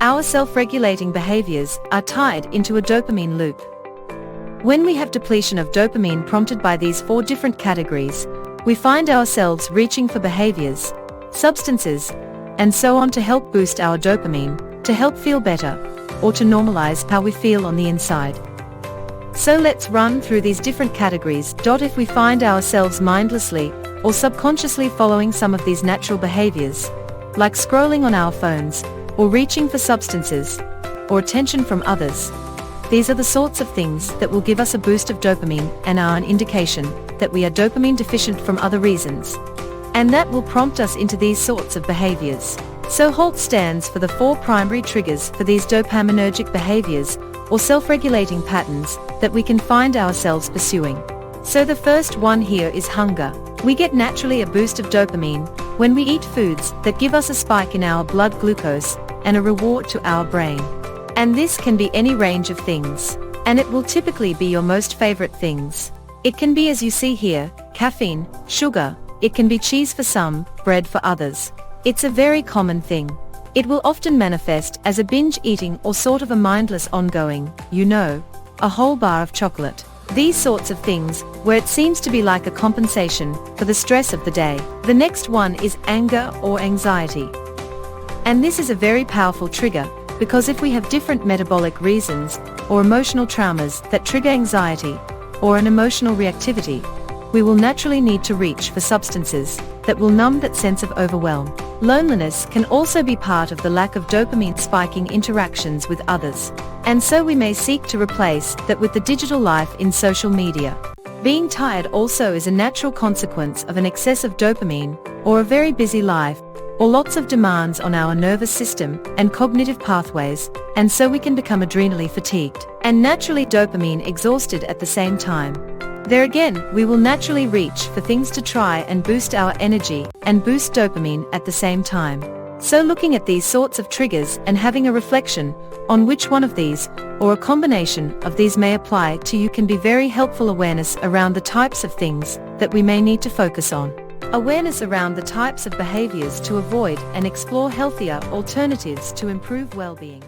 our self-regulating behaviors are tied into a dopamine loop. When we have depletion of dopamine prompted by these 4 different categories, we find ourselves reaching for behaviors, substances, and so on to help boost our dopamine, to help feel better, or to normalize how we feel on the inside. So let's run through these different categories. If we find ourselves mindlessly or subconsciously following some of these natural behaviors, like scrolling on our phones, or reaching for substances, or attention from others, these are the sorts of things that will give us a boost of dopamine and are an indication that we are dopamine deficient from other reasons. And that will prompt us into these sorts of behaviors. So HALT stands for the 4 primary triggers for these dopaminergic behaviors, or self-regulating patterns, that we can find ourselves pursuing. So the first one here is hunger. We get naturally a boost of dopamine when we eat foods that give us a spike in our blood glucose and a reward to our brain. And this can be any range of things. And it will typically be your most favorite things. It can be, as you see here, caffeine, sugar. It can be cheese for some, bread for others. It's a very common thing. It will often manifest as a binge eating or sort of a mindless ongoing, a whole bar of chocolate. These sorts of things, where it seems to be like a compensation for the stress of the day. The next one is anger or anxiety. And this is a very powerful trigger, because if we have different metabolic reasons or emotional traumas that trigger anxiety or an emotional reactivity, we will naturally need to reach for substances that will numb that sense of overwhelm. Loneliness can also be part of the lack of dopamine spiking interactions with others, and so we may seek to replace that with the digital life in social media. Being tired also is a natural consequence of an excess of dopamine, or a very busy life, or lots of demands on our nervous system and cognitive pathways, and so we can become adrenally fatigued and naturally dopamine exhausted at the same time. There again, we will naturally reach for things to try and boost our energy and boost dopamine at the same time. So looking at these sorts of triggers and having a reflection on which one of these, or a combination of these, may apply to you can be very helpful. Awareness around the types of things that we may need to focus on. Awareness around the types of behaviors to avoid and explore healthier alternatives to improve well-being.